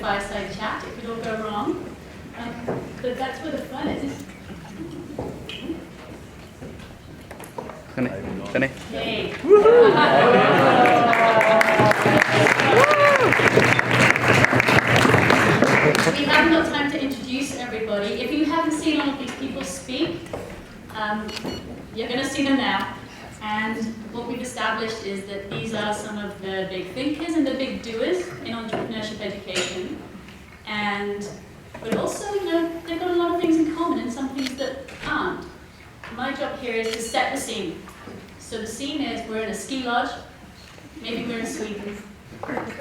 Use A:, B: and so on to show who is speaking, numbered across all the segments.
A: fireside chat. It could all go wrong. But that's where the fun is. Yay. We haven't got time to introduce everybody. If you haven't seen all of these people speak, you're going to see them now. And what we've established is that these are some of the big thinkers and the big doers in entrepreneurship education. But also, you know, they've got a lot of things in common and some things that aren't. My job here is to set the scene. So the scene is we're in a ski lodge. Maybe we're in Sweden.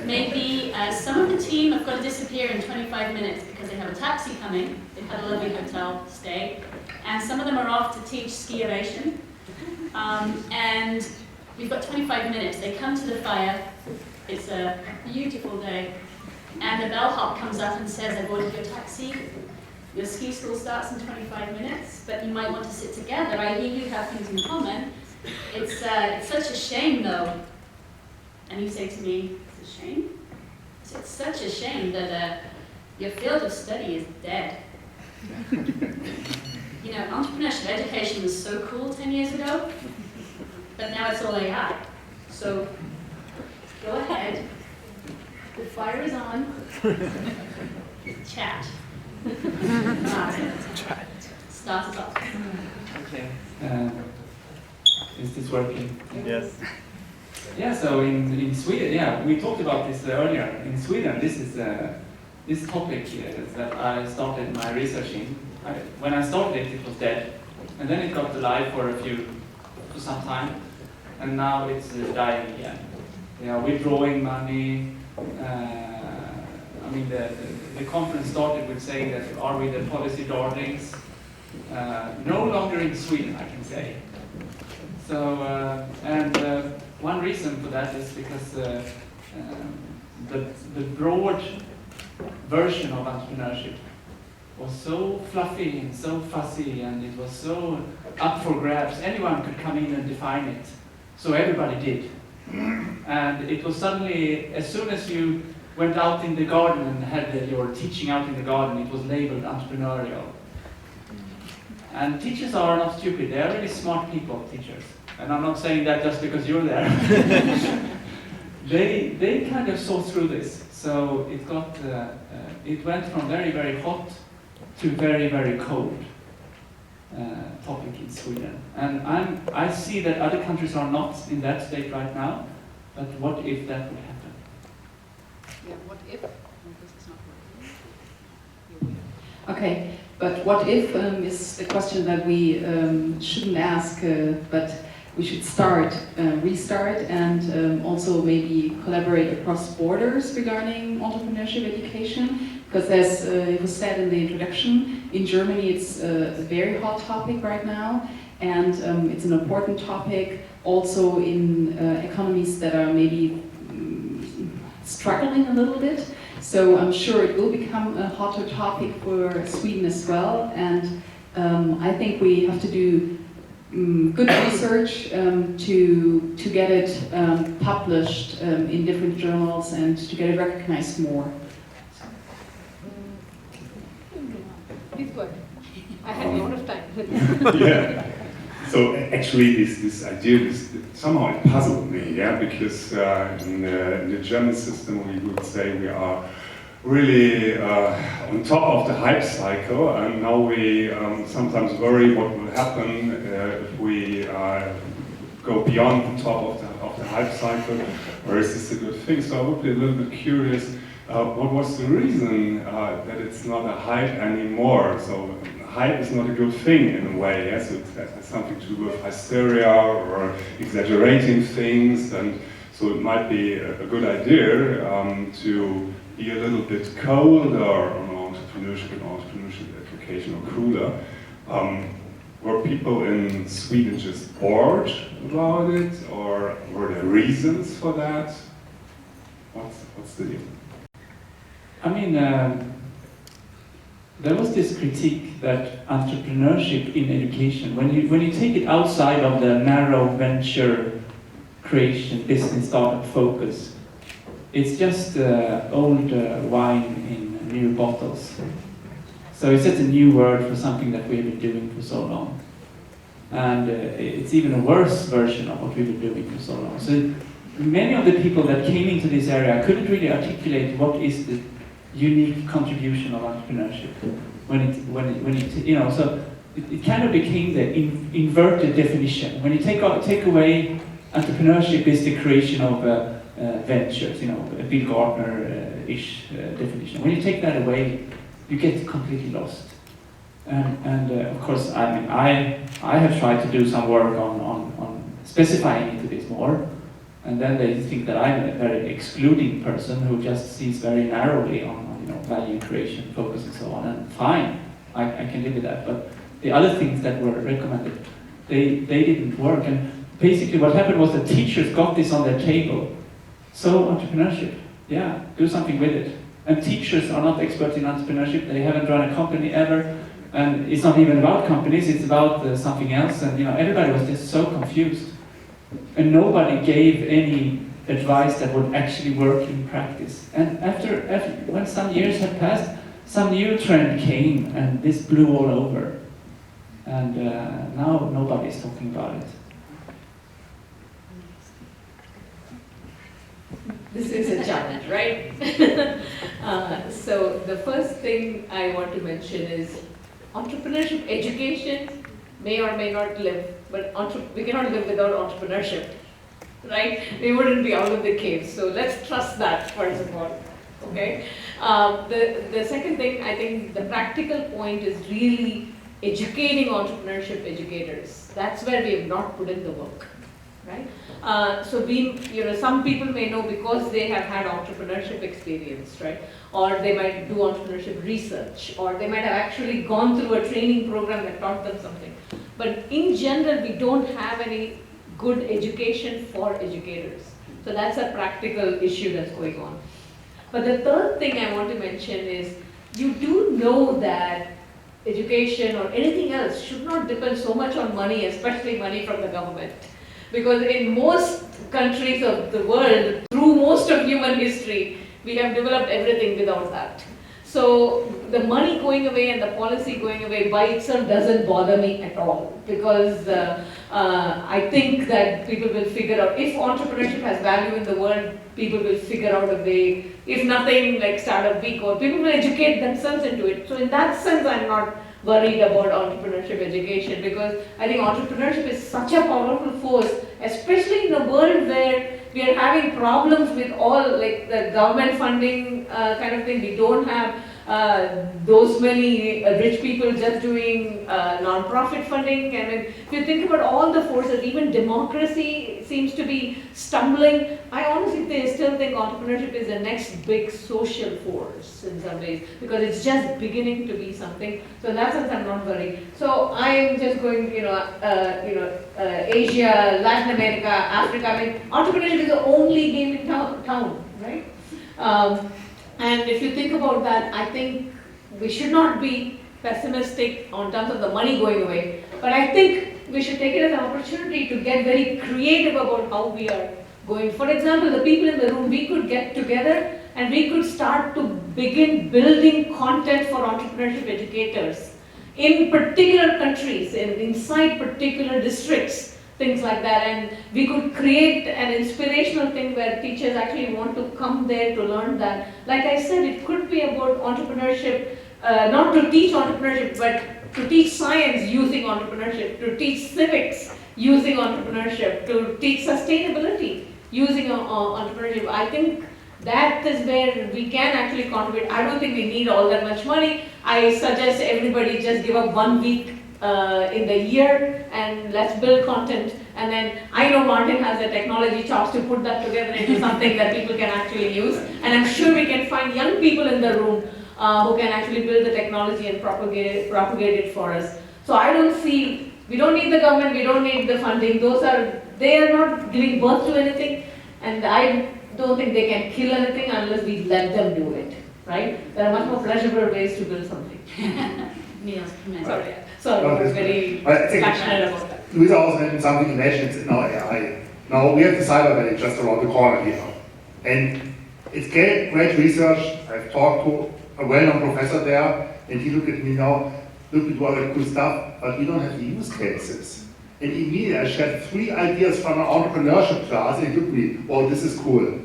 A: Maybe some of the team have got to disappear in 25 minutes because they have a taxi coming. They've had a lovely hotel stay. And some of them are off to teach ski ovation. And we've got 25 minutes. They come to the fire. It's a beautiful day. And the bellhop comes up and says, I've ordered your taxi. Your ski school starts in 25 minutes, but you might want to sit together. I hear you have things in common. It's such a shame, though. And you say to me, it's a shame? It's such a shame that your field of study is dead. You know, entrepreneurship education was so cool 10 years ago, but now it's all AI. So go ahead. The fire is on. Chat. Start us off.
B: Okay. Is this working?
C: Yes.
B: Yeah. So in Sweden, yeah, we talked about this earlier. In Sweden, this is this topic that I started my research in. When I started it was dead, and then it got alive for some time, and now it's dying again. Yeah, withdrawing money. I mean, the conference started with saying that are we the policy darlings? No longer in Sweden, I can say. So, one reason for that is because the broad version of entrepreneurship was so fluffy and so fuzzy, and it was so up for grabs. Anyone could come in and define it. So everybody did. And it was suddenly, as soon as you went out in the garden and had your teaching out in the garden, it was labeled entrepreneurial. And teachers are not stupid, they are really smart people, teachers. And I'm not saying that just because you're there. They kind of saw through this. So it went from very, very hot to very, very cold topic in Sweden. And I see that other countries are not in that state right now, but what if that would happen?
D: Yeah, what if? This is not working. Okay, but what if is a question that we shouldn't ask, but we should restart, and also maybe collaborate across borders regarding entrepreneurship education. Because as it was said in the introduction, in Germany it's a very hot topic right now, and it's an important topic also in economies that are maybe struggling a little bit. So I'm sure it will become a hotter topic for Sweden as well, and I think we have to do good research to get it published in different journals and to get it recognized more. Please go ahead. I had a lot of time.
C: Yeah. So actually, this idea somehow it puzzled me, yeah, because in the German system we would say we are really on top of the hype cycle, and now we sometimes worry what will happen if we go beyond the top of the hype cycle, or is this a good thing? So I would be a little bit curious. What was the reason that it's not a hype anymore? So hype is not a good thing in a way, yes? It has something to do with hysteria or exaggerating things, and so it might be a good idea to be a little bit colder on entrepreneurship and entrepreneurship education, or cooler. Were people in Sweden just bored about it, or were there reasons for that? What's the deal?
B: I mean, there was this critique that entrepreneurship in education, when you take it outside of the narrow venture creation, business startup focus, it's just old wine in new bottles. So it's just a new word for something that we've been doing for so long. And it's even a worse version of what we've been doing for so long. So many of the people that came into this area couldn't really articulate what is the unique contribution of entrepreneurship. So it kind of became the inverted definition. When you take away entrepreneurship is the creation of ventures, a Bill Gardner-ish definition. When you take that away, you get completely lost. And of course, I have tried to do some work on specifying into this more, and then they think that I'm a very excluding person who just sees very narrowly on value creation, focus, and so on. And fine, I can live with that. But the other things that were recommended, they didn't work. And basically, what happened was the teachers got this on their table. So entrepreneurship, yeah, do something with it. And teachers are not experts in entrepreneurship. They haven't run a company ever. And it's not even about companies, it's about something else. And everybody was just so confused. And nobody gave any advice that would actually work in practice. And after when some years had passed, some new trend came and this blew all over. And now nobody's talking about it.
E: This is a challenge, right? So the first thing I want to mention is entrepreneurship education may or may not live, but we cannot live without entrepreneurship, right? We wouldn't be out of the cave. So let's trust that first of all, okay? The second thing, I think the practical point is really educating entrepreneurship educators. That's where we have not put in the work, right? So some people may know because they have had entrepreneurship experience, right? Or they might do entrepreneurship research, or they might have actually gone through a training program that taught them something. But in general, we don't have any good education for educators. So that's a practical issue that's going on. But the third thing I want to mention is, you do know that education or anything else should not depend so much on money, especially money from the government. Because in most countries of the world, through most of human history, we have developed everything without that. So the money going away and the policy going away by itself doesn't bother me at all, because I think that people will figure out, if entrepreneurship has value in the world, people will figure out a way, if nothing, like Startup Week, or people will educate themselves into it. So in that sense, I'm not worried about entrepreneurship education, because I think entrepreneurship is such a powerful force, especially in a world where we are having problems with all, like the government funding kind of thing. We don't have those many rich people just doing non-profit funding. I mean, if you think about all the forces, even democracy seems to be stumbling. I honestly still think entrepreneurship is the next big social force in some ways, because it's just beginning to be something. So in that sense, I'm not worried. So I'm just going, Asia, Latin America, Africa. I mean, entrepreneurship is the only game in town, right? And if you think about that, I think we should not be pessimistic on terms of the money going away, but I think we should take it as an opportunity to get very creative about how we are going. For example, the people in the room, we could get together and we could start to begin building content for entrepreneurship educators in particular countries, inside particular districts, things like that, and we could create an inspirational thing where teachers actually want to come there to learn that. Like I said, it could be about entrepreneurship, not to teach entrepreneurship, but to teach science using entrepreneurship, to teach civics using entrepreneurship, to teach sustainability using entrepreneurship. I think that is where we can actually contribute. I don't think we need all that much money. I suggest everybody just give up 1 week in the year and let's build content. And then I know Martin has the technology chops to put that together into something that people can actually use. And I'm sure we can find young people in the room who can actually build the technology and propagate it for us. So I don't see, we don't need the government, we don't need the funding. They are not giving birth to anything, and I don't think they can kill anything unless we let them do it, right? There are much more pleasurable ways to build something.
A: Nils,
E: Sorry, I was very passionate about that.
F: Louisa also mentioned something you mentioned in our AI. Now we have the Cyber Valley just around the corner here. And it's great research. I've talked to a well-known professor there, and he looked at me now, look, we do all that cool stuff, but we don't have the use cases. And immediately I shared 3 ideas from an entrepreneurship class, and he looked at me, well, this is cool.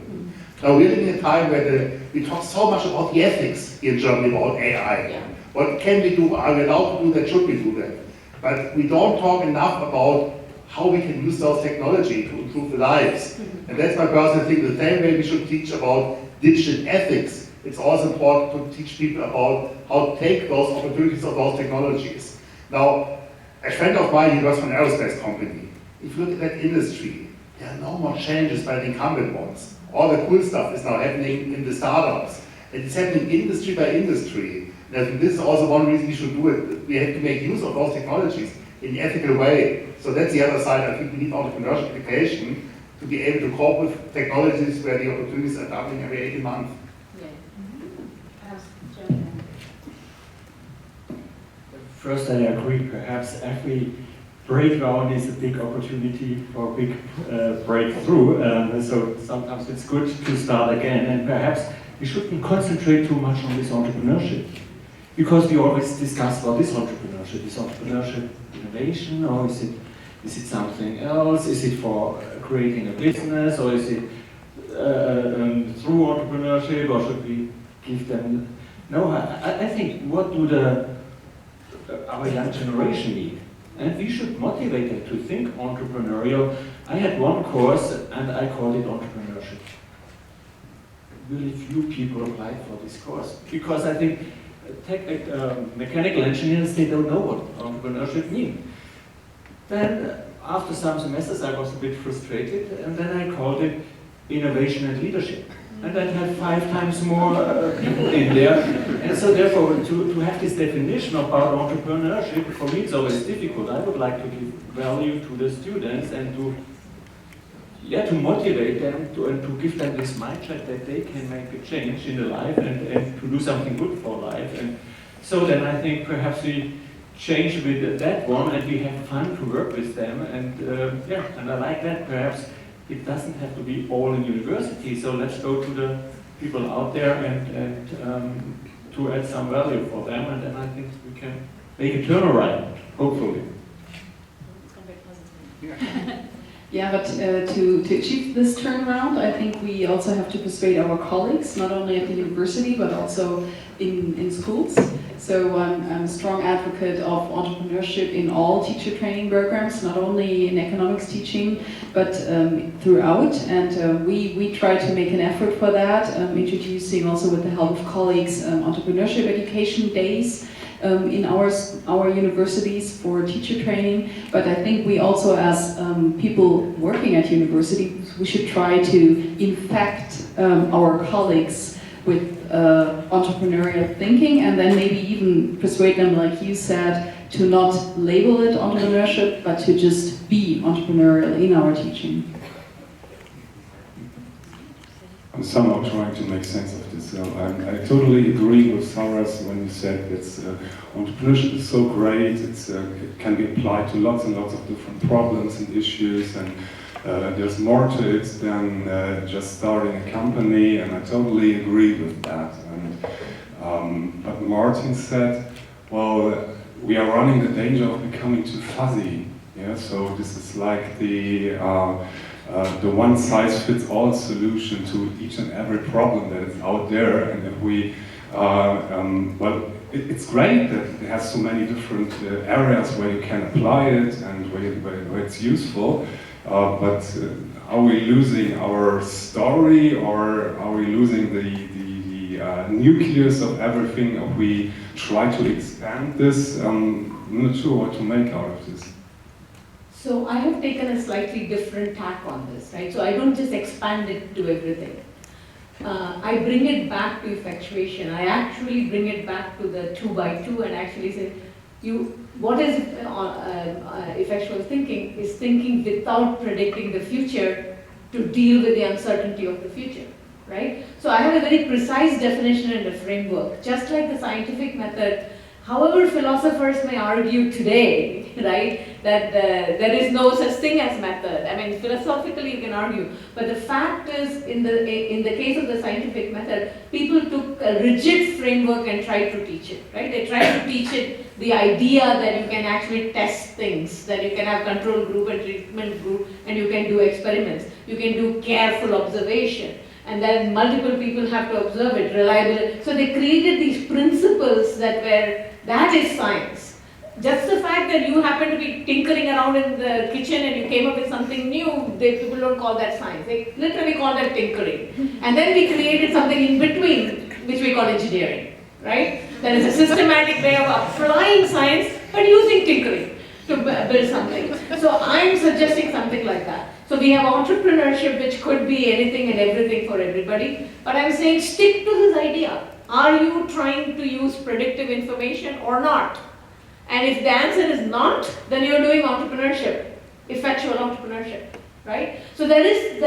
F: Now we're living in a time where we talk so much about the ethics in Germany about AI.
E: Yeah.
F: What can we do? Are we allowed to do that? Should we do that? But we don't talk enough about how we can use those technology to improve the lives. And that's my personal thing. The same way we should teach about digital ethics, it's also important to teach people about how to take those opportunities of those technologies. Now, a friend of mine, he works for an aerospace company. If you look at that industry, there are no more changes by the incumbent ones. All the cool stuff is now happening in the startups. And it's happening industry by industry. And I think this is also one reason we should do it. We have to make use of those technologies in an ethical way. So that's the other side. I think we need entrepreneurship education to be able to cope with technologies where the opportunities are doubling every 18 months.
G: First, I agree. Perhaps every breakdown is a big opportunity for a big breakthrough. So sometimes it's good to start again. And perhaps we shouldn't concentrate too much on this entrepreneurship, because we always discuss about this entrepreneurship. Is entrepreneurship innovation, or is it something else? Is it for creating a business, or is it through entrepreneurship, or should we give them? No, I think what do our young generation need? And we should motivate them to think entrepreneurial. I had one course and I called it entrepreneurship. Really few people applied for this course, because I think mechanical engineers, they don't know what entrepreneurship means. Then after some semesters I was a bit frustrated, and then I called it innovation and leadership. And that had 5 times more people in there. And so therefore, to have this definition about entrepreneurship, for me it's always difficult. I would like to give value to the students and to motivate them and to give them this mindset that they can make a change in their life and to do something good for life. And so then I think perhaps we change with that one and we have fun to work with them. And and I like that. Perhaps it doesn't have to be all in university, so let's go to the people out there and to add some value for them, and then I think we can make a turnaround, hopefully.
D: Yeah, but to achieve this turnaround, I think we also have to persuade our colleagues, not only at the university, but also in schools. So I'm a strong advocate of entrepreneurship in all teacher training programs, not only in economics teaching, but throughout. And we try to make an effort for that, introducing also with the help of colleagues entrepreneurship education days in our universities for teacher training. But I think we also, as people working at universities, we should try to infect our colleagues with entrepreneurial thinking, and then maybe even persuade them, like you said, to not label it entrepreneurship, but to just be entrepreneurial in our teaching.
C: I'm somehow trying to make sense of this. I totally agree with Saras when you said that entrepreneurship is so great, it can be applied to lots and lots of different problems and issues, and there's more to it than just starting a company, and I totally agree with that. And, but Martin said, well, we are running the danger of becoming too fuzzy. Yeah, so this is like the one-size-fits-all solution to each and every problem that is out there. And if we, it's great that it has so many different areas where you can apply it and where it's useful. But are we losing our story, or are we losing the nucleus of everything? If we try to expand this, I'm not sure what to make out of this.
E: So I have taken a slightly different tack on this, right? So I don't just expand it to everything. I bring it back to effectuation. I actually bring it back to the 2x2 and actually say, what is effectual thinking? Is thinking without predicting the future to deal with the uncertainty of the future, right? So I have a very precise definition and a framework. Just like the scientific method However, philosophers may argue today, right, that there is no such thing as method. I mean, philosophically you can argue, but the fact is, in the case of the scientific method, people took a rigid framework and tried to teach it, right? They tried to teach it the idea that you can actually test things, that you can have control group and treatment group, and you can do experiments, you can do careful observation. And then multiple people have to observe it, reliable. So they created these principles that is science. Just the fact that you happen to be tinkering around in the kitchen and you came up with something new, people don't call that science. They literally call that tinkering. And then we created something in between, which we call engineering, right? That is a systematic way of applying science, but using tinkering to build something. So I'm suggesting something like that. So we have entrepreneurship, which could be anything and everything for everybody. But I'm saying stick to this idea. Are you trying to use predictive information or not? And if the answer is not, then you're doing entrepreneurship, effectual entrepreneurship, right? So there is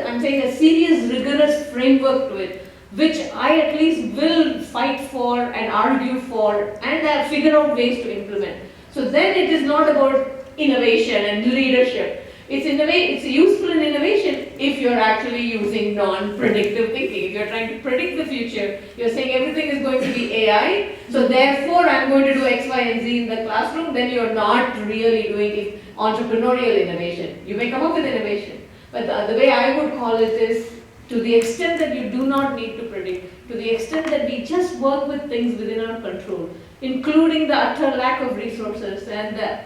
E: I'm saying a serious, rigorous framework to it, which I at least will fight for and argue for and figure out ways to implement. So then it is not about innovation and leadership. It's useful in innovation if you're actually using non-predictive thinking. If you're trying to predict the future, you're saying everything is going to be AI, so therefore I'm going to do X, Y, and Z in the classroom, then you're not really doing entrepreneurial innovation. You may come up with innovation, but the way I would call it is, to the extent that you do not need to predict, to the extent that we just work with things within our control, including the utter lack of resources and the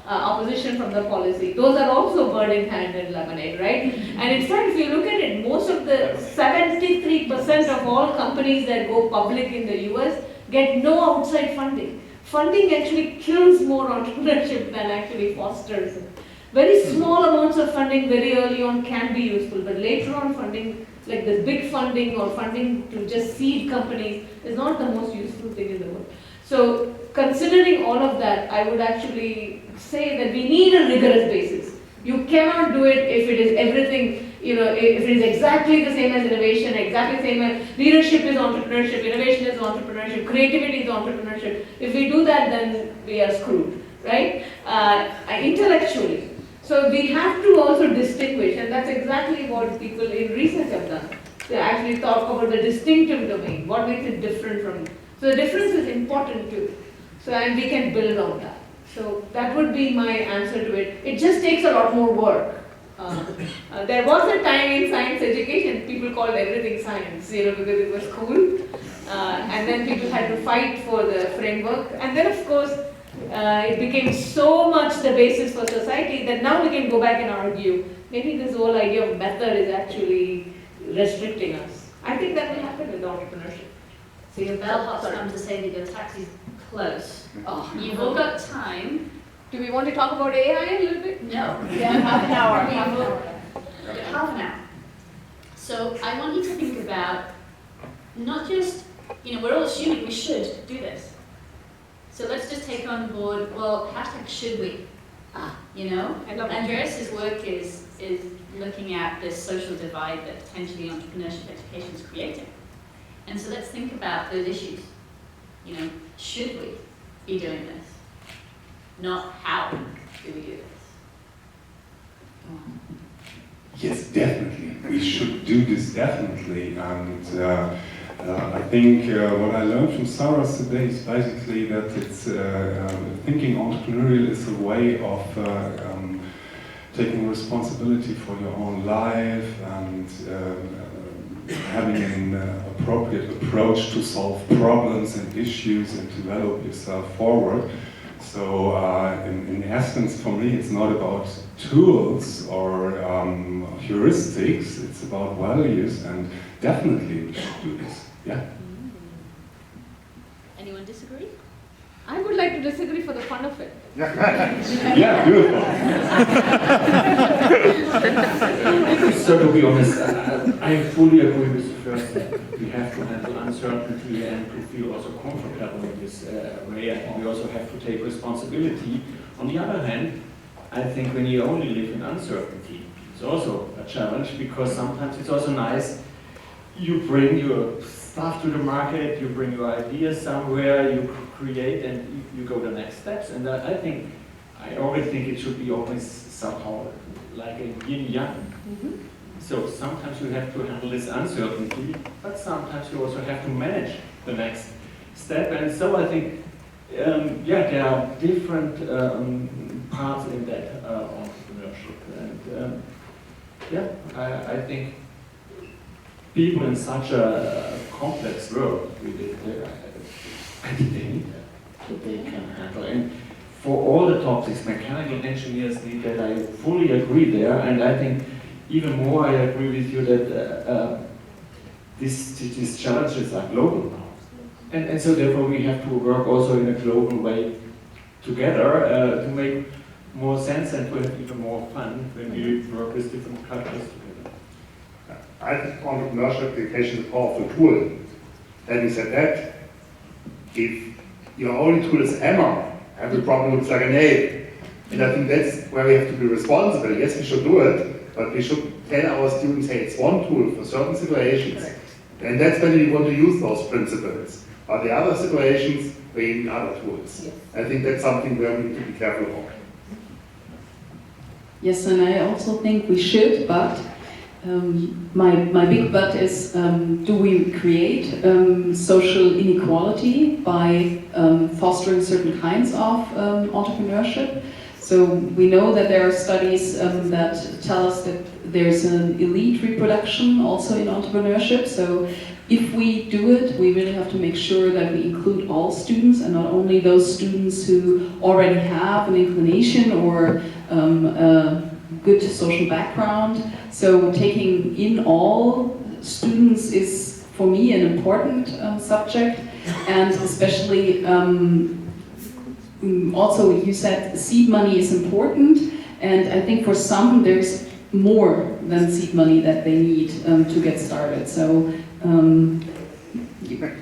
E: opposition from the policy. Those are also bird in hand and lemonade, right? And in fact, if you look at it, most of the 73% of all companies that go public in the US get no outside funding. Funding actually kills more entrepreneurship than actually fosters it. Very small amounts of funding very early on can be useful, but later on funding, like this big funding or funding to just seed companies, is not the most useful thing in the world. So considering all of that, I would actually say that we need a rigorous basis. You cannot do it if it is everything, if it is exactly the same as innovation, exactly the same as leadership is entrepreneurship, innovation is entrepreneurship, creativity is entrepreneurship. If we do that, then we are screwed, right? Intellectually. So we have to also distinguish, and that's exactly what people in research have done. They actually talk about the distinctive domain, what makes it different from. So the difference is important too. So and we can build on that. So that would be my answer to it. It just takes a lot more work. There was a time in science education, people called everything science, because it was cool. And then people had to fight for the framework. And then of course, it became so much the basis for society that now we can go back and argue. Maybe this whole idea of method is actually restricting us. I think that will happen with entrepreneurship.
A: So your bellhop's come to say that your taxi's close. Oh, you've all got time.
E: Do we want to talk about AI a little bit?
A: No.
E: Yeah, half an hour.
A: Half an hour. So I want you to think about not just, we're all assuming we should do this. So let's just take on board, well, hashtag should we? Andreas' work is looking at this social divide that potentially entrepreneurship education is creating. And so let's think about those issues. Should we be doing this? Not how do we do this?
C: Yes, definitely. We should do this definitely. And I think what I learned from Saras today is basically that it's thinking entrepreneurial is a way of taking responsibility for your own life and having an appropriate approach to solve problems and issues and develop yourself forward. So in essence, for me, it's not about tools or heuristics, it's about values, and definitely we should do this. Yeah.
A: Anyone disagree?
E: I would like to disagree for the fun of it.
C: Yeah, beautiful.
G: So to be honest, I fully agree with the first step. We have to handle uncertainty and to feel also comfortable in this way, and we also have to take responsibility. On the other hand, I think when you only live in uncertainty, it's also a challenge, because sometimes it's also nice, you bring your stuff to the market, you bring your ideas somewhere, you create and you go the next steps. And I always think it should be always somehow like a yin-yang. So sometimes you have to handle this uncertainty, but sometimes you also have to manage the next step. And so I think, there are different parts in that entrepreneurship. And I think people in such a complex world, I think they need that they can handle. And for all the topics, mechanical engineers need that. I fully agree there, and I think even more I agree with you that these challenges are global now. And so therefore we have to work also in a global way together to make more sense and to have even more fun when we work with different cultures together.
F: I think entrepreneurship education is a powerful tool. Having said that, if your only tool is hammer, every problem looks like a nail. And I think that's where we have to be responsible. Yes, we should do it, but we should tell our students, hey, it's one tool for certain situations. And that's when we want to use those principles. But the other situations, we need other tools.
E: Yes.
F: I think that's something where we need to be careful about.
D: Yes, and I also think we should, but my big but is, do we create social inequality by fostering certain kinds of entrepreneurship? So we know that there are studies that tell us that there's an elite reproduction also in entrepreneurship. So if we do it, we really have to make sure that we include all students and not only those students who already have an inclination or a good social background. So taking in all students is, for me, an important subject, and especially also you said seed money is important, and I think for some there's more than seed money that they need to get started. So,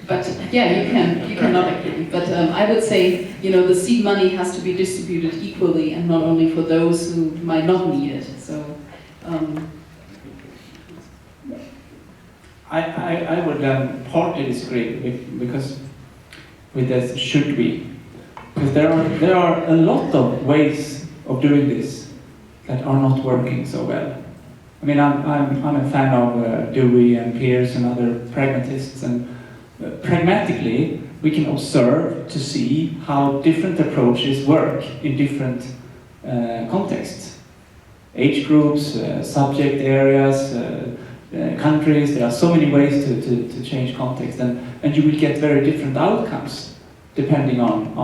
D: but yeah, you cannot agree. But I would say, the seed money has to be distributed equally, and not only for those who might not need it. So.
B: I would partly disagree because with this should we, because there are a lot of ways of doing this that are not working so well. I mean, I'm a fan of Dewey and Peirce and other pragmatists, and pragmatically we can observe to see how different approaches work in different contexts, age groups, subject areas, countries. There are so many ways to change context, and you will get very different outcomes depending on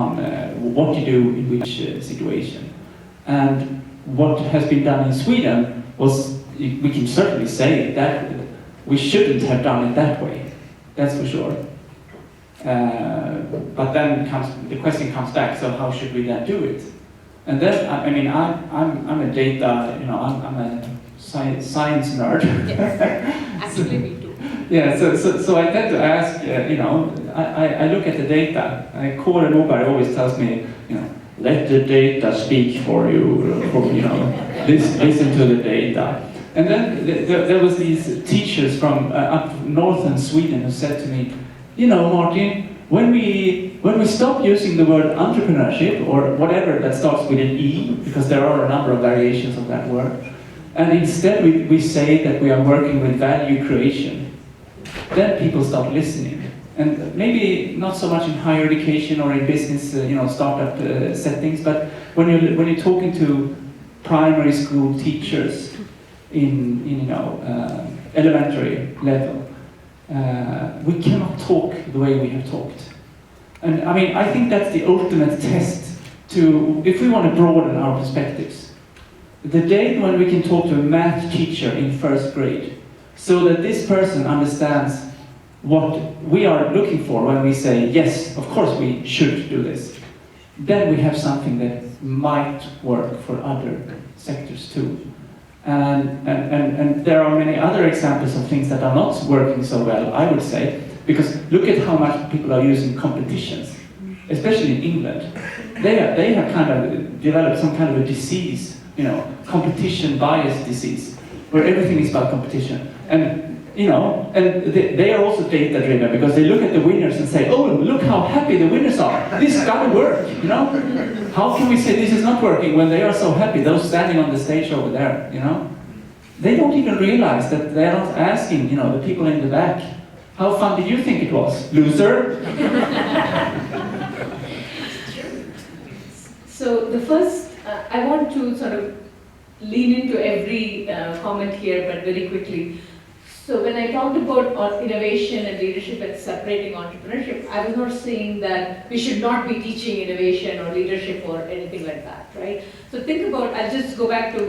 B: what you do in which situation. And what has been done in Sweden was, we can certainly say that we shouldn't have done it that way, that's for sure. But then the question comes back, so how should we then do it? And then, I mean, I'm a data, I'm a science nerd.
E: Yes, actually me too.
B: Yeah, so I tend to ask, I look at the data. Kåre Moberg always tells me, let the data speak for you, listen to the data. And then there was these teachers from up northern Sweden who said to me, Martin, when we stop using the word entrepreneurship or whatever that starts with an E, because there are a number of variations of that word, and instead we say that we are working with value creation, then people start listening. And maybe not so much in higher education or in business, startup settings, but when you're talking to primary school teachers in elementary level, we cannot talk the way we have talked. And I mean, I think that's the ultimate test if we want to broaden our perspectives. The day when we can talk to a math teacher in first grade, so that this person understands what we are looking for when we say, yes, of course we should do this, then we have something that might work for other sectors too. And there are many other examples of things that are not working so well, I would say, because look at how much people are using competitions, especially in England. They have kind of developed some kind of a disease, competition bias disease, where everything is about competition. And you know, and they are also data-driven because they look at the winners and say, oh, look how happy the winners are. This has got to work, you know? How can we say this is not working when they are so happy, those standing on the stage over there, you know? They don't even realize that they're not asking, you know, the people in the back, how fun did you think it was, loser?
E: So the first, I want to sort of lean into every comment here, but very quickly. So when I talked about innovation and leadership and separating entrepreneurship, I was not saying that we should not be teaching innovation or leadership or anything like that, right? So think about, I'll just go back to,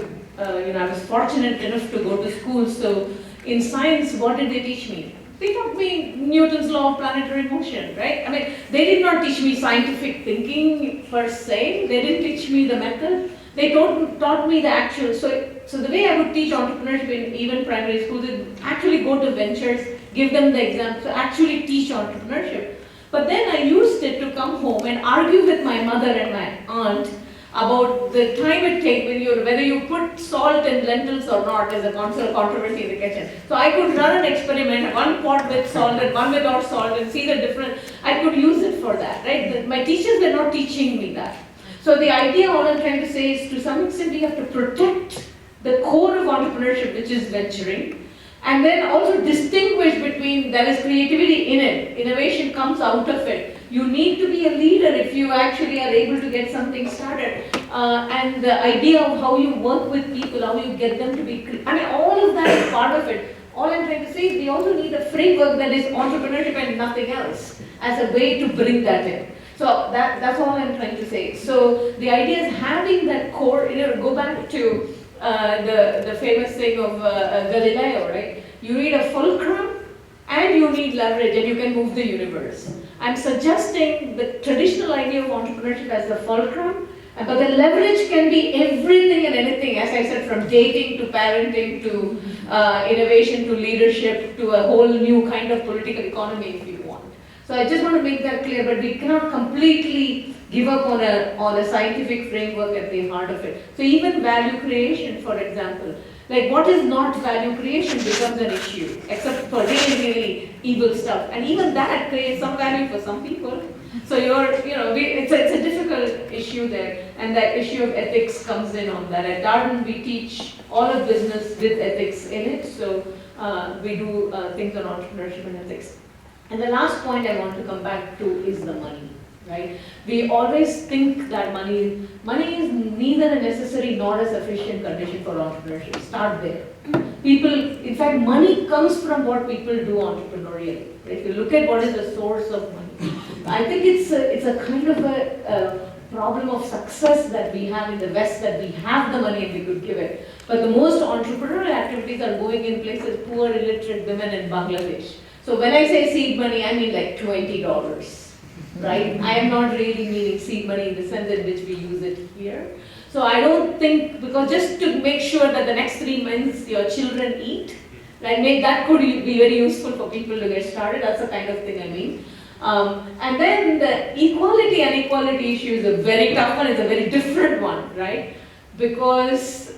E: you know, I was fortunate enough to go to school, so in science, what did they teach me? They taught me Newton's law of planetary motion, right? I mean, they did not teach me scientific thinking per se, they didn't teach me the method. They taught me the actual, so the way I would teach entrepreneurship in even primary schools is actually go to ventures, give them the example, so actually teach entrepreneurship. But then I used it to come home and argue with my mother and my aunt about the time it takes when whether you put salt in lentils or not is a controversy in the kitchen. So I could run an experiment, one pot with salt and one without salt and see the difference. I could use it for that, right? My teachers were not teaching me that. So the idea, all I'm trying to say is, to some extent, we have to protect the core of entrepreneurship, which is venturing, and then also distinguish between, there is creativity in it, innovation comes out of it. You need to be a leader if you actually are able to get something started. And the idea of how you work with people, how you get them to be, I mean, all of that is part of it. All I'm trying to say is we also need a framework that is entrepreneurship and nothing else, as a way to bring that in. So that's all I'm trying to say. So the idea is having that core, you know, go back to the famous thing of Galileo, right? You need a fulcrum and you need leverage and you can move the universe. I'm suggesting the traditional idea of entrepreneurship as the fulcrum, but the leverage can be everything and anything, as I said, from dating to parenting to innovation to leadership to a whole new kind of political economy if you want. So I just want to make that clear, but we cannot completely give up on a scientific framework at the heart of it. So even value creation, for example, like what is not value creation becomes an issue, except for really, really evil stuff. And even that creates some value for some people. So it's a difficult issue there, and that issue of ethics comes in on that. At Darden, we teach all of business with ethics in it, so we do things on entrepreneurship and ethics. And the last point I want to come back to is the money, right? We always think that money is neither a necessary nor a sufficient condition for entrepreneurship. Start there. In fact, money comes from what people do entrepreneurially. Right? If you look at what is the source of money, I think it's a kind of a problem of success that we have in the West, that we have the money and we could give it. But the most entrepreneurial activities are going in places, poor illiterate women in Bangladesh. So when I say seed money, I mean like $20, right? I am not really meaning seed money in the sense in which we use it here. So I don't think, because just to make sure that the next 3 months your children eat, right? That could be very useful for people to get started. That's the kind of thing I mean. And then the equality and inequality issue is a very tough one. It's a very different one, right? Because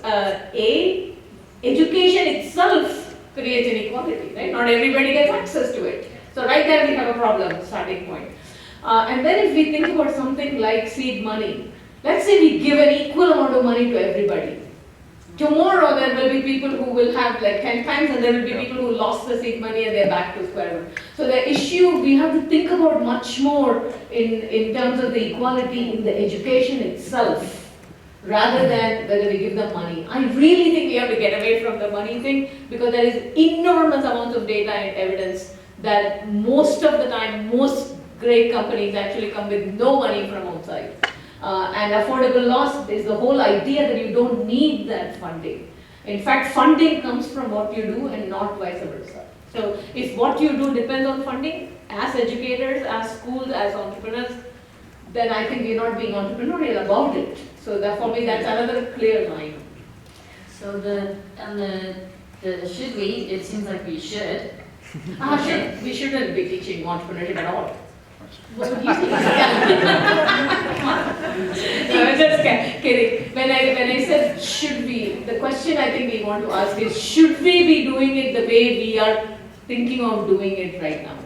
E: education itself creates inequality, right? Not everybody gets access to it. So right there we have a problem, starting point. And then if we think about something like seed money, let's say we give an equal amount of money to everybody. Tomorrow there will be people who will have like 10 times, and there will be people who lost the seed money and they're back to square one. So the issue, we have to think about much more in terms of the equality in the education itself, rather than whether we give them money. I really think we have to get away from the money thing, because there is enormous amounts of data and evidence that most of the time, most great companies actually come with no money from outside. And affordable loss is the whole idea that you don't need that funding. In fact, funding comes from what you do and not vice versa. So if what you do depends on funding, as educators, as schools, as entrepreneurs, then I think we're not being entrepreneurial about it. So that, for me, that's another clear line.
A: So the should we, it seems like we should.
E: We shouldn't be teaching entrepreneurship at all.
A: What would you think?
E: No, I'm just kidding. When I said should we, the question I think we want to ask is, should we be doing it the way we are thinking of doing it right now.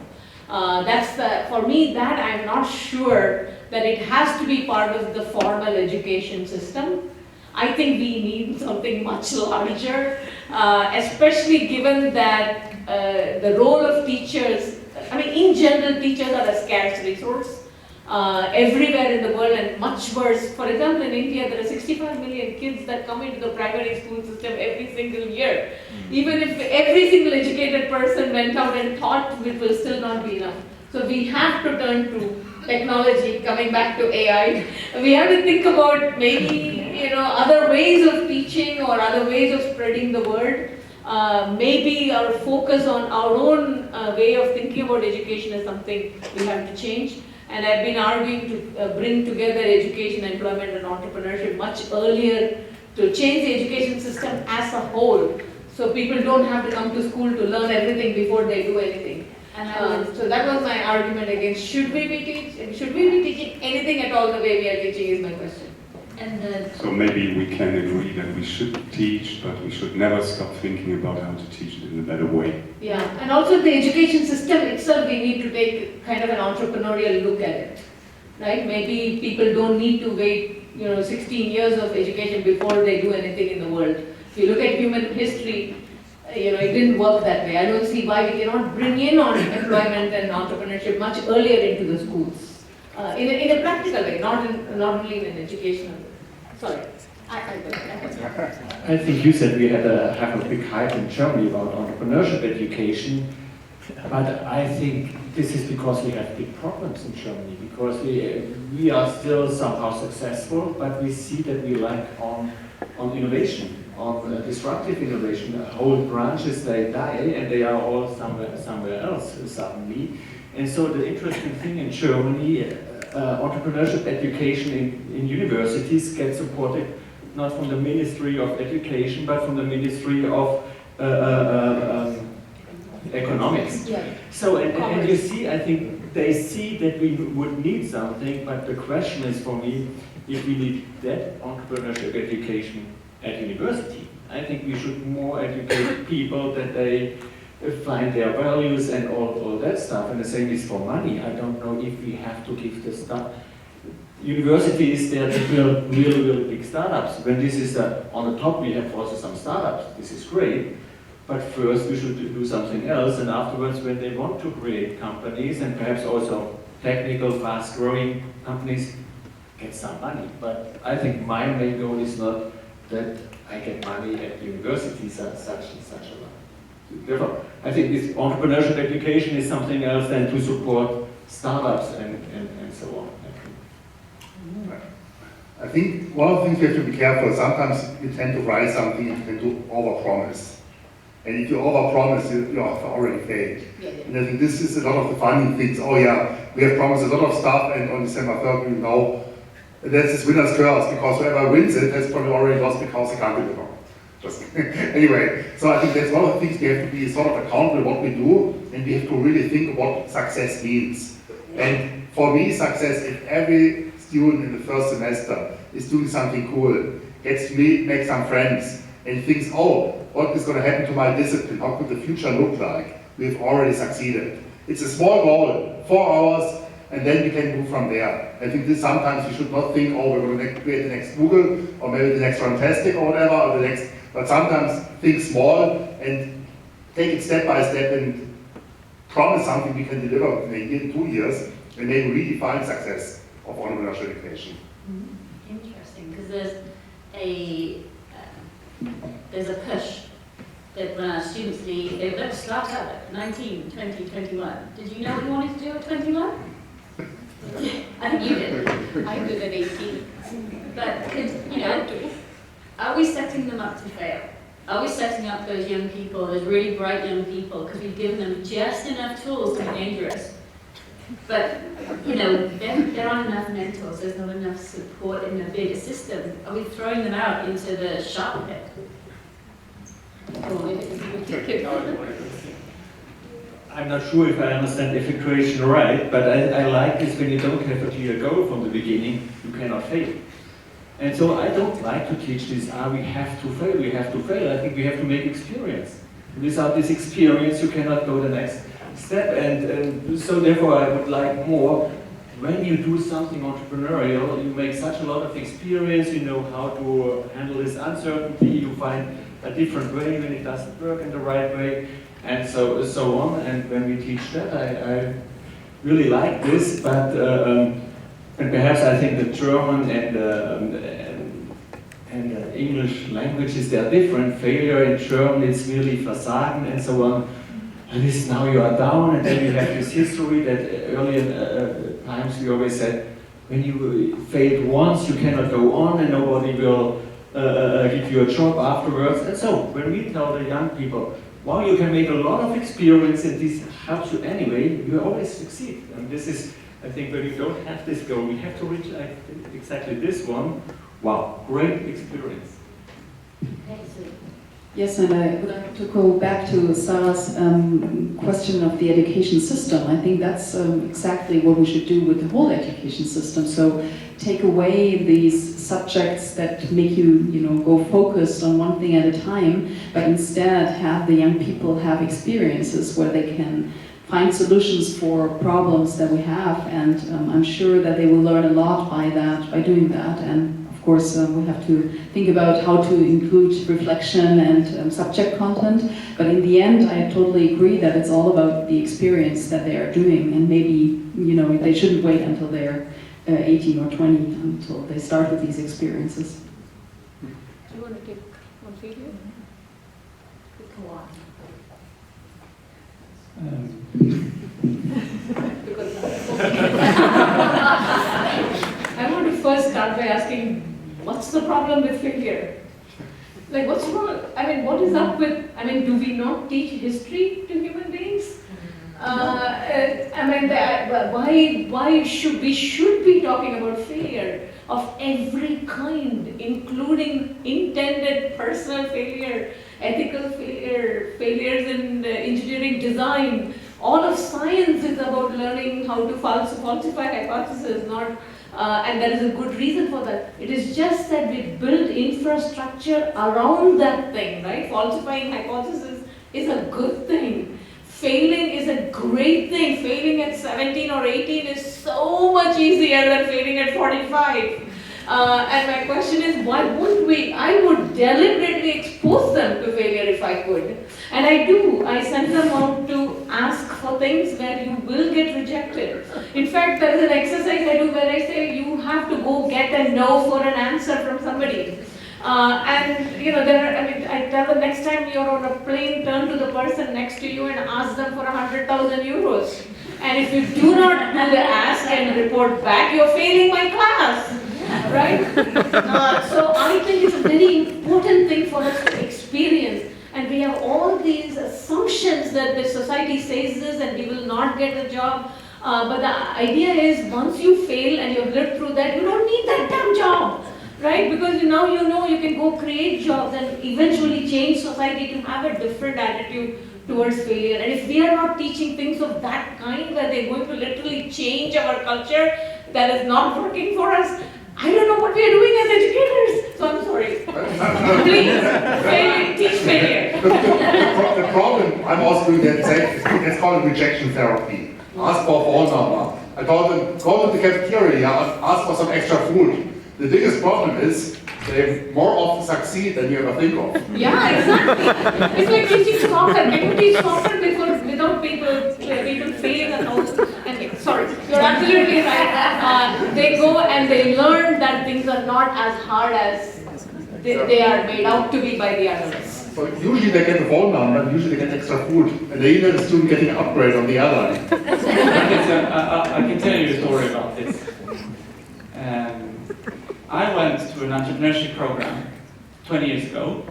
E: For me, that I'm not sure that it has to be part of the formal education system. I think we need something much larger, especially given that the role of teachers, I mean, in general, teachers are a scarce resource everywhere in the world, and much worse. For example, in India, there are 65 million kids that come into the primary school system every single year. Even if every single educated person went out and taught, it will still not be enough. So we have to turn to technology, coming back to AI. We have to think about maybe other ways of teaching or other ways of spreading the word. Maybe our focus on our own way of thinking about education is something we have to change. And I've been arguing to bring together education, employment, and entrepreneurship much earlier to change the education system as a whole, so people don't have to come to school to learn everything before they do anything. And so that was my argument against should we be teaching anything at all the way we are teaching is my question.
C: So maybe we can agree that we should teach, but we should never stop thinking about how to teach it in a better way.
E: Yeah, and also the education system itself, we need to take kind of an entrepreneurial look at it, right? Maybe people don't need to wait, 16 years of education before they do anything in the world. If you look at human history, it didn't work that way. I don't see why we cannot bring in employment and entrepreneurship much earlier into the schools, in a practical way, not only in an educational way. Sorry.
G: I think you said we have a big hype in Germany about entrepreneurship education, but I think this is because we have big problems in Germany, because we are still somehow successful, but we see that we lack on innovation, on disruptive innovation. Whole branches, they die, and they are all somewhere else suddenly. And so the interesting thing in Germany, entrepreneurship education in universities gets supported not from the Ministry of Education, but from the Ministry of Economics.
E: Yeah.
G: So, and you see, I think they see that we would need something, but the question is for me, if we need that entrepreneurship education at university. I think we should more educate people that they find their values and all that stuff, and the same is for money. I don't know if we have to give the stuff. Universities, they are to build really big startups. When this is on the top, we have also some startups. This is great, but first we should do something else, and afterwards, when they want to create companies and perhaps also technical, fast-growing companies, get some money. But I think my main goal is not that I get money at universities such a lot. Therefore, I think this entrepreneurship education is something else than to support startups and so on.
F: I think one of the things we have to be careful, sometimes you tend to write something and you tend to overpromise. And if you overpromise, you have already failed.
E: Yeah.
F: And I think this is a lot of the funny things. Oh yeah, we have promised a lot of stuff, and on December 3rd, we know that's this winner's curse, because whoever wins it has probably already lost because they can't deliver. Just anyway, so I think that's one of the things we have to be sort of accountable what we do, and we have to really think of what success means. And for me, success, if every student in the first semester is doing something cool, gets to make some friends, and thinks, oh, what is going to happen to my discipline? How could the future look like? We've already succeeded. It's a small goal, 4 hours, and then we can move from there. I think this sometimes we should not think, oh, we're going to create the next Google, or maybe the next Fantastic or whatever, or the next, but sometimes think small and take it step by step and promise something we can deliver in a year, 2 years, and maybe redefine success of entrepreneurship education.
A: Interesting, because there's a push that when our students leave, they let's start out at 19, 20, 21. Did you know what you wanted to do at 21? I think you did. I did at 18. But, are we setting them up to fail? Are we setting up those young people, those really bright young people, because we've given them just enough tools to be dangerous? But, there aren't enough mentors, there's not enough support in the bigger system. Are we throwing them out into the shark pit?
G: I'm not sure if I understand the equation right, but I like this when you don't have a clear goal from the beginning, you cannot fail. And so I don't like to teach this, we have to fail. I think we have to make experience. Without this experience, you cannot go the next step. And so therefore, I would like more. When you do something entrepreneurial, you make such a lot of experience, you know how to handle this uncertainty, you find a different way when it doesn't work in the right way, and so on. And when we teach that, I really like this, but and perhaps I think the German and English languages, they are different. Failure in German is really Versagen and so on. And this now you are down, and then you have this history that earlier times we always said, when you failed once, you cannot go on, and nobody will give you a job afterwards. And so when we tell the young people, wow, you can make a lot of experience, and this helps you anyway, you always succeed. And this is, I think, when you don't have this goal, we have to reach exactly this one. Wow, great experience.
D: Yes, and I would like to go back to Sarah's question of the education system. I think that's exactly what we should do with the whole education system. So take away these subjects that make you, go focused on one thing at a time, but instead have the young people have experiences where they can find solutions for problems that we have. And I'm sure that they will learn a lot by doing that. And of course, we have to think about how to include reflection and subject content, but in the end, I totally agree that it's all about the experience that they are doing, and maybe, they shouldn't wait until they're 18 or 20 until they start with these experiences.
E: Do you want to take one video? Go on. I want to first start by asking, what's the problem with failure? Like, what's wrong? I mean, what is up with, do we not teach history to human beings? Why should we be talking about failure of every kind, including intended personal failure, ethical failure, failures in engineering design? All of science is about learning how to falsify hypotheses, not and there is a good reason for that. It is just that we build infrastructure around that thing, right? Falsifying hypothesis is a good thing. Failing is a great thing. Failing at 17 or 18 is so much easier than failing at 45. And my question is, why wouldn't we? I would deliberately expose them to failure if I could. And I do. I send them out to ask for things where you will get rejected. In fact, there is an exercise I do where I say you have to go get a no for an answer from somebody. I tell them next time you're on a plane, turn to the person next to you and ask them for 100,000 euros. And if you do not do the ask and report back, you're failing my class. Right? So I think it's a very important thing for us to experience. And we have all these assumptions that the society says this and we will not get a job. But the idea is once you fail and you've lived through that, you don't need that damn job. Right? Because now you know you can go create jobs and eventually change society to have a different attitude towards failure. And if we are not teaching things of that kind where they're going to literally change our culture that is not working for us, I don't know what we are doing as educators. So I'm sorry. Please, teach failure.
F: The problem, I'm also doing that same, it's called rejection therapy. Ask for a phone number. I told them, go to the cafeteria, ask for some extra food. The biggest problem is they more often succeed than you ever think of.
E: Yeah, exactly. It's like teaching soccer. Can you teach soccer without people failing and all? Sorry, you're absolutely right. They go and they learn that things are not as hard as they are made out to be by the others.
F: So usually they get the phone number, and usually they get extra food, and they even the student getting an upgrade on the other.
B: I can tell you a story about this. I went to an entrepreneurship program 20 years ago.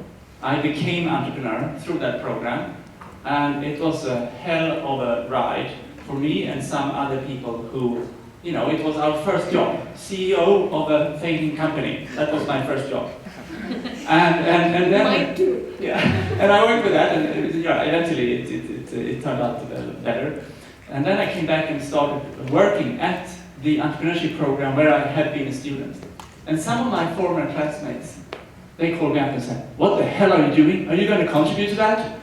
B: I became an entrepreneur through that program, and it was a hell of a ride for me and some other people who, it was our first job. CEO of a failing company. That was my first job. And then,
E: mine too.
B: Yeah, and I worked with that, and eventually it turned out better. And then I came back and started working at the entrepreneurship program where I had been a student. And some of my former classmates, they called me up and said, "What the hell are you doing? Are you going to contribute to that?"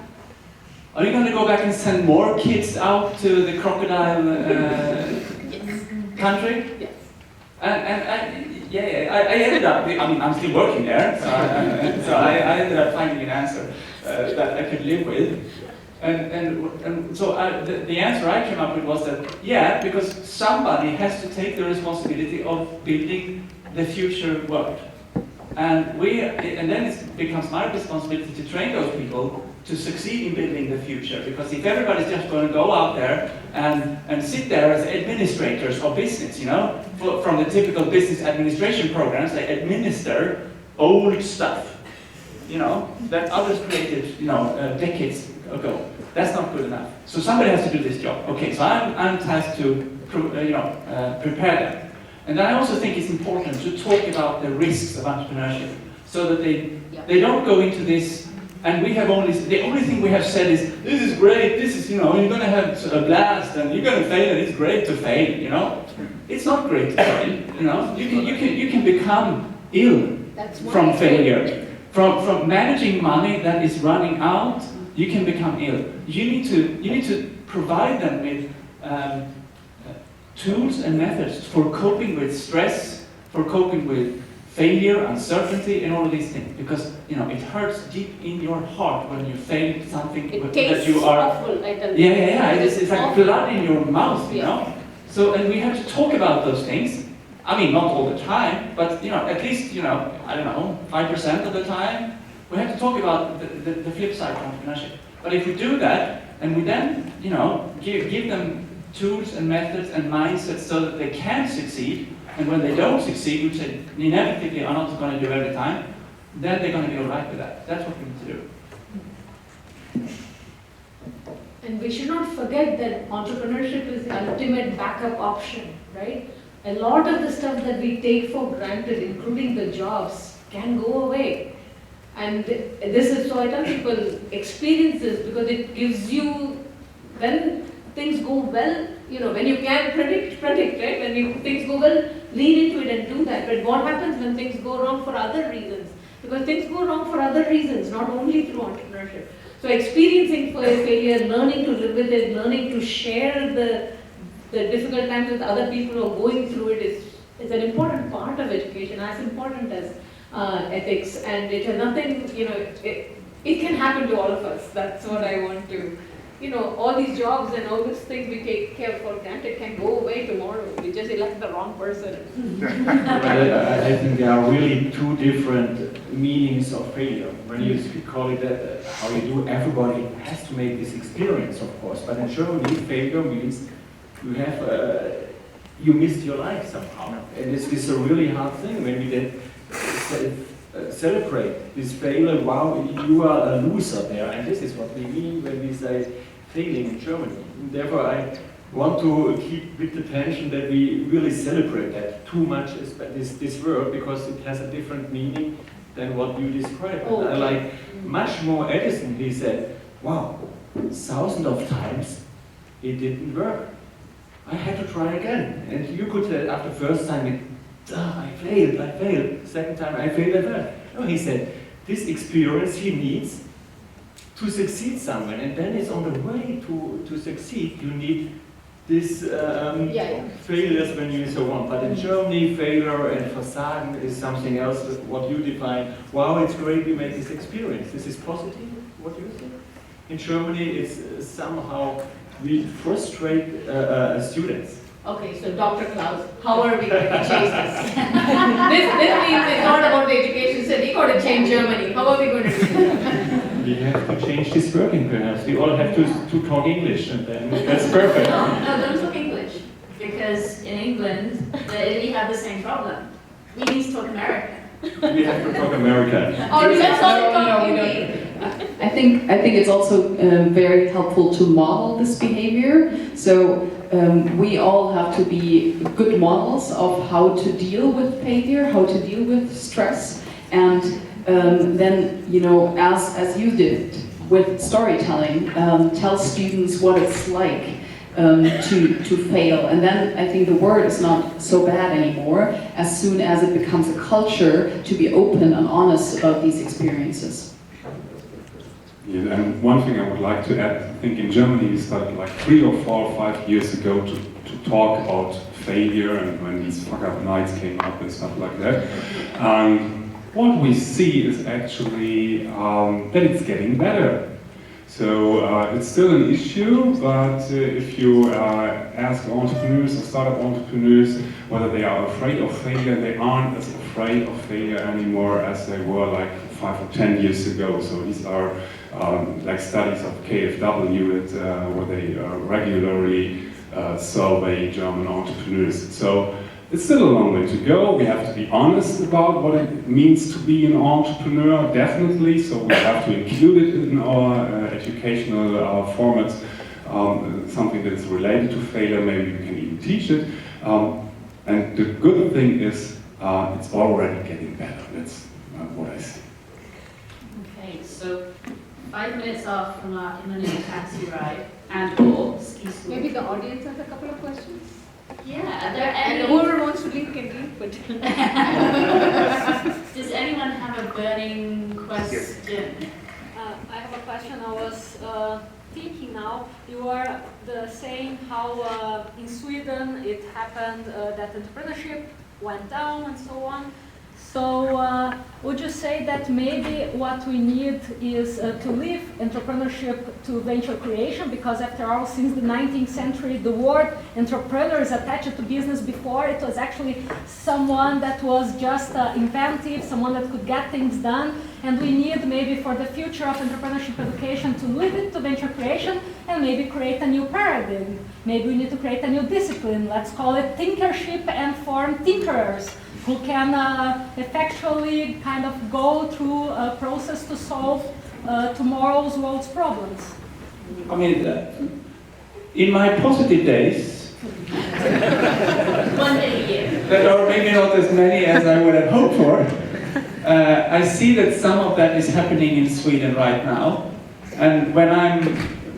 B: Are you going to go back and send more kids out to the crocodile country?
E: Yes.
B: And I ended up, I mean, I'm still working there, so I ended up finding an answer that I could live with. And so the answer I came up with was that, yeah, because somebody has to take the responsibility of building the future world. And then it becomes my responsibility to train those people to succeed in building the future. Because if everybody's just going to go out there and sit there as administrators of business, you know, from the typical business administration programs, they administer old stuff, you know, that others created, you know, decades ago. That's not good enough. So somebody has to do this job. Okay, so I'm tasked to, prepare them. And then I also think it's important to talk about the risks of entrepreneurship, so that they don't go into this. And the only thing we have said is, this is great, this is, you know, you're going to have a blast, and you're going to fail, and it's great to fail, you know. It's not great to fail, you know. You can become ill from failure. From managing money that is running out, you can become ill. You need to provide them with tools and methods for coping with stress, for coping with failure, uncertainty, and all of these things. Because, you know, it hurts deep in your heart when you fail something that you are.
E: Awful, I tell
B: you. Yeah. It's like blood in your mouth, you know. So, and we have to talk about those things. I mean, not all the time, but, you know, at least, you know, I don't know, 5% of the time, we have to talk about the flip side of entrepreneurship. But if we do that, and we then, you know, give them tools and methods and mindsets so that they can succeed, and when they don't succeed, which they inevitably are not going to do every time, then they're going to be all right with that. That's what we need to do.
E: And we should not forget that entrepreneurship is the ultimate backup option, right? A lot of the stuff that we take for granted, including the jobs, can go away. And this is, so I tell people, experience this, because it gives you, when things go well, you know, when you can predict, right? When things go well, lean into it and do that. But what happens when things go wrong for other reasons? Because things go wrong for other reasons, not only through entrepreneurship. So experiencing failure, learning to live with it, learning to share the difficult times with other people who are going through it is an important part of education, as important as ethics. And it has nothing, you know, it can happen to all of us. That's what I want to, you know, all these jobs and all these things we take care for granted can go away tomorrow. We just elect the wrong person.
G: I think there are really two different meanings of failure. When you call it that, how you do, everybody has to make this experience, of course. But in Germany, failure means you have, you missed your life somehow. And this is a really hard thing when we then celebrate this failure. Wow, you are a loser there. And this is what we mean when we say failing in Germany. And therefore, I want to keep with the tension that we really celebrate that too much, this word, because it has a different meaning than what you described.
E: Oh, okay.
G: Like much more Edison, he said, wow, thousands of times it didn't work. I had to try again. And you could say after first time, I failed. Second time, I failed. No, he said, this experience he needs to succeed somewhere. And then it's on the way to succeed. You need this failures when you so on. But in Germany, failure and Versagen is something else, what you define. Wow, it's great we made this experience. This is positive, what do you think? In Germany, it's somehow we frustrate students.
E: Okay, so Dr. Klaus, how are we going to change this? This means it's not about the education system. We got to change Germany. How are we going to do that?
G: We have to change this working perhaps. We all have to talk English, and then that's perfect.
A: No, don't talk English. Because in England, we have the same problem. We need to talk American.
G: We have to talk American.
E: Oh, let's all talk Hindi.
D: I think it's also very helpful to model this behavior. So we all have to be good models of how to deal with failure, how to deal with stress, and then, you know, as you did with storytelling, tell students what it's like to fail. And then I think the word is not so bad anymore, as soon as it becomes a culture to be open and honest about these experiences.
C: Yeah, and one thing I would like to add, I think in Germany we started like 3 or 4 or 5 years ago to talk about failure, and when these fuck-up nights came up and stuff like that. And what we see is actually that it's getting better. So it's still an issue, but if you ask entrepreneurs or startup entrepreneurs whether they are afraid of failure, they aren't as afraid of failure anymore as they were like 5 or 10 years ago. So these are like studies of KfW where they regularly survey German entrepreneurs. So it's still a long way to go. We have to be honest about what it means to be an entrepreneur, definitely. So we have to include it in our educational formats, something that is related to failure. Maybe we can even teach it. And the good thing is it's already getting better. That's what I see.
A: Okay, so 5 minutes off from our imminent taxi ride and/or ski school.
E: Maybe the audience has a couple of questions.
A: Yeah, are there
E: And
A: any?
E: whoever wants to leave can leave, but
A: Does anyone have a burning question?
H: I have a question. I was thinking now, you are saying how in Sweden it happened that entrepreneurship went down and so on. So would you say that maybe what we need is to leave entrepreneurship to venture creation? Because after all, since the 19th century, the word entrepreneur is attached to business. Before it was actually someone that was just inventive, someone that could get things done. And we need maybe for the future of entrepreneurship education to leave it to venture creation and maybe create a new paradigm. Maybe we need to create a new discipline. Let's call it thinkership and form thinkers who can effectually kind of go through a process to solve tomorrow's world's problems.
B: I mean, in my positive days,
A: One day a year.
B: that are maybe not as many as I would have hoped for, I see that some of that is happening in Sweden right now. And when I'm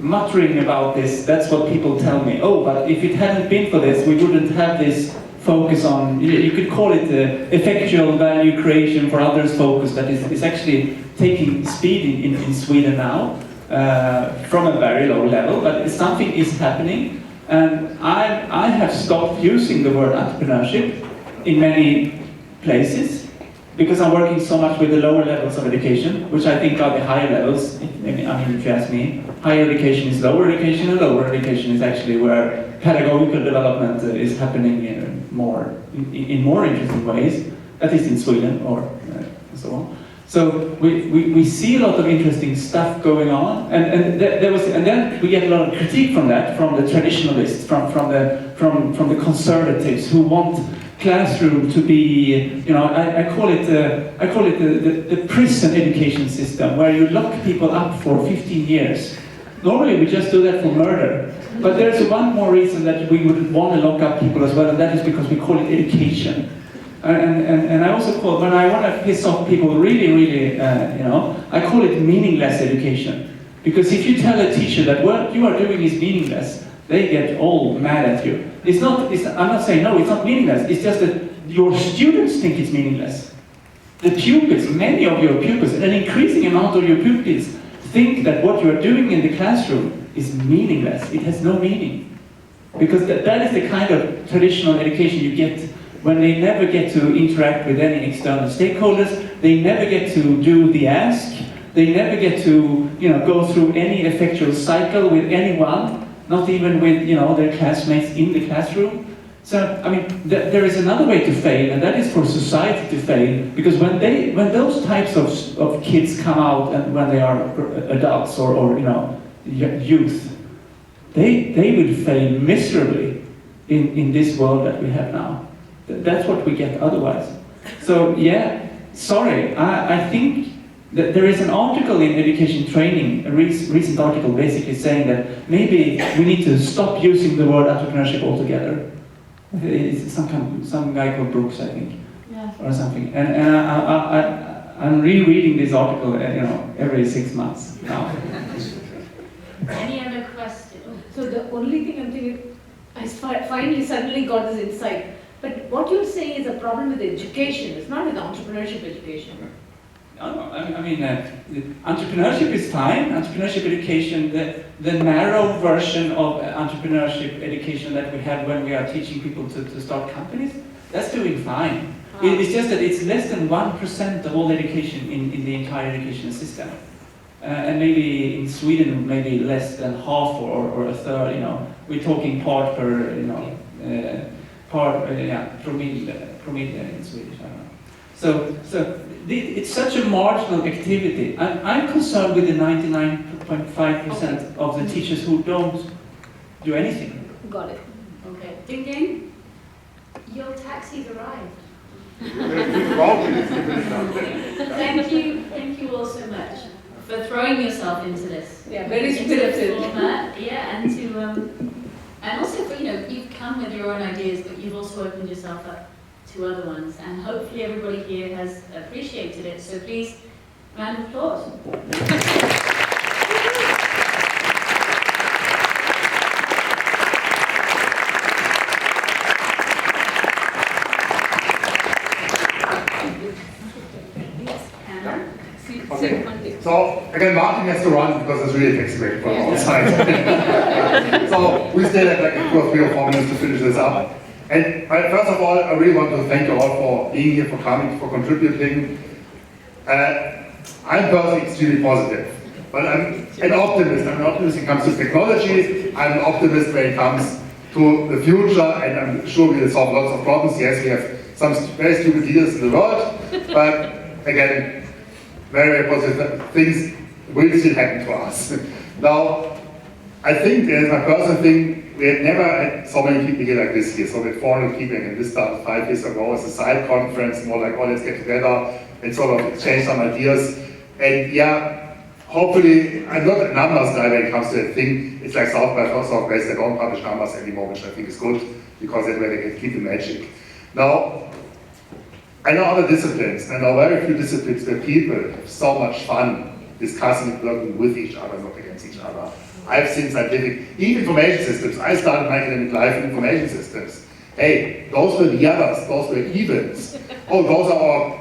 B: muttering about this, that's what people tell me. Oh, but if it hadn't been for this, we wouldn't have this focus on, you could call it effectual value creation for others focus that is actually taking speed in Sweden now from a very low level, but something is happening. And I have stopped using the word entrepreneurship in many places because I'm working so much with the lower levels of education, which I think are the higher levels. I mean, if you ask me, higher education is lower education, and lower education is actually where pedagogical development is happening in more interesting ways, at least in Sweden or so on. So we see a lot of interesting stuff going on, and then we get a lot of critique from that, from the traditionalists, from the conservatives who want classroom to be, you know, I call it the prison education system, where you lock people up for 15 years. Normally we just do that for murder, but there's one more reason that we would want to lock up people as well, and that is because we call it education. And I also call, when I want to piss off people really, you know, I call it meaningless education. Because if you tell a teacher that what you are doing is meaningless, they get all mad at you. I'm not saying no, it's not meaningless, it's just that your students think it's meaningless. The pupils, many of your pupils, an increasing amount of your pupils think that what you are doing in the classroom is meaningless. It has no meaning. Because that is the kind of traditional education you get when they never get to interact with any external stakeholders, they never get to do the ask, they never get to, you know, go through any effectual cycle with anyone, not even with, you know, their classmates in the classroom. So, I mean, there is another way to fail, and that is for society to fail, because when those types of kids come out and when they are adults or you know, youth, they will fail miserably in this world that we have now. That's what we get otherwise. So yeah, sorry, I think that there is an article in Education Training, a recent article basically saying that maybe we need to stop using the word entrepreneurship altogether. It's some guy called Brooks, I think,
A: Yeah.
B: or something. And I'm rereading this article, you know, every 6 months now.
A: Any other questions?
E: So the only thing I'm thinking, I finally suddenly got this insight. But what you're saying is a problem with education. It's not with entrepreneurship education.
B: I mean, entrepreneurship is fine. Entrepreneurship education, the narrow version of entrepreneurship education that we have when we are teaching people to start companies, that's doing fine. It's just that it's less than 1% of all education in the entire education system. And maybe in Sweden, maybe less than half or a third, you know. We're talking part per, you know, promille in Swedish, I don't know. So it's such a marginal activity. I'm concerned with the 99.5% of the teachers who don't do anything.
E: Got it.
A: Okay. Ding ding. Your taxi's arrived. Thank you all so much for throwing yourself into this.
E: Yeah, very
A: into the
E: spirited.
A: format, yeah, and also for, you know, you've come with your own ideas, but you've also opened yourself up to other ones, and hopefully everybody here has appreciated it. So please, round of applause.
F: Okay. So again, Martin has to run because it's really taxiway from outside. So we still have like 2 or 3 or 4 minutes to finish this up. And first of all, I really want to thank you all for being here, for coming, for contributing. I'm personally extremely positive, but I'm an optimist. I'm an optimist when it comes to technology. I'm an optimist when it comes to the future, and I'm sure we will solve lots of problems. Yes, we have some very stupid leaders in the world, but again, very, very positive things will still happen to us. Now, I think there's my personal thing, we had never had so many people here like this here. So we had 400 people, and this started 5 years ago as a side conference, more like, oh, let's get together and sort of exchange some ideas. And yeah, hopefully, I'm not a numbers guy when it comes to that thing. It's like South by Southwest, they don't publish numbers anymore, which I think is good, because that's where they can keep the magic. Now, I know other disciplines, I know very few disciplines where people have so much fun discussing and working with each other, not against each other. I've seen scientific, even information systems. I started my academic life in information systems. Hey, those were the others, those were evils. Oh, those are our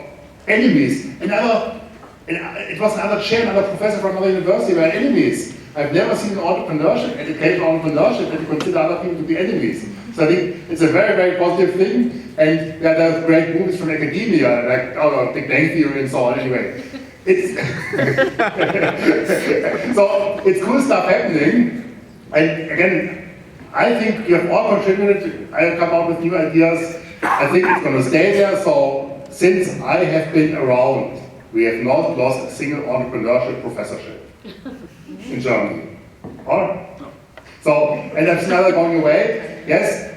F: enemies. It was another chair, another professor from another university were enemies. I've never seen an educational entrepreneurship that you consider other people to be enemies. So I think it's a very, very positive thing. And yeah, there's great movies from academia, like Big Bang Theory and so on. Anyway, it's so it's cool stuff happening. And again, I think you have all contributed. I have come up with new ideas. I think it's going to stay there. So since I have been around, we have not lost a single entrepreneurship professorship in Germany. So, and that's never going away. Yes,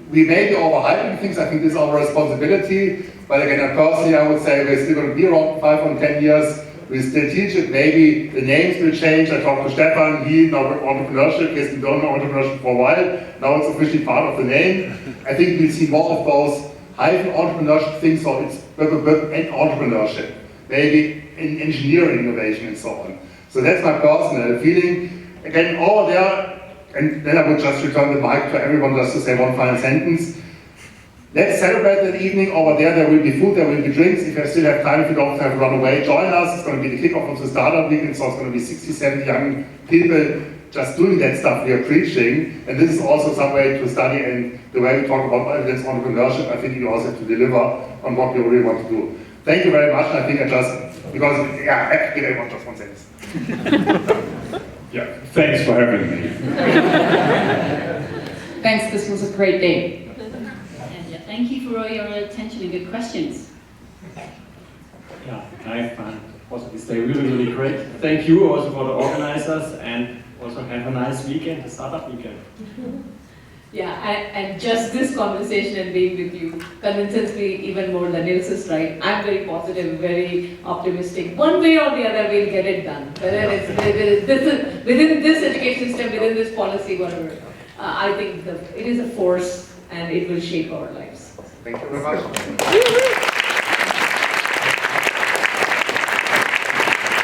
F: we may be overhyping things. I think this is our responsibility. But again, personally, I would say we're still going to be around 5 or 10 years. We still teach it. Maybe the names will change. I talked to Stefan. He now entrepreneurship. Yes, we don't know entrepreneurship for a while. Now it's officially part of the name. I think we'll see more of those hyphen entrepreneurship things. So it's and entrepreneurship. Maybe in engineering, innovation, and so on. So that's my personal feeling. Again, over there. And then I would just return the mic to everyone just to say one final sentence. Let's celebrate that evening. Over there will be food, there will be drinks. If you still have time, if you don't have to run away, join us. It's going to be the kickoff of the startup weekend, so it's going to be 60, 70 young people just doing that stuff we are preaching. And this is also some way to study, and the way we talk about evidence entrepreneurship, I think you also have to deliver on what we really want to do. Thank you very much. I think I give everyone just one sentence.
C: Yeah, thanks for having me.
D: Thanks, this was a great day.
A: And yeah, thank you for all your attention and good questions.
G: Yeah, I found this day really, really great. Thank you also for the organizers, and also have a nice weekend, the startup weekend.
E: Yeah, and just this conversation and being with you convinces me even more that Nils is right. I'm very positive, very optimistic. One way or the other, we'll get it done. Whether it's within this education system, within this policy, whatever. I think it is a force, and it will shape our lives.
F: Thank you very much.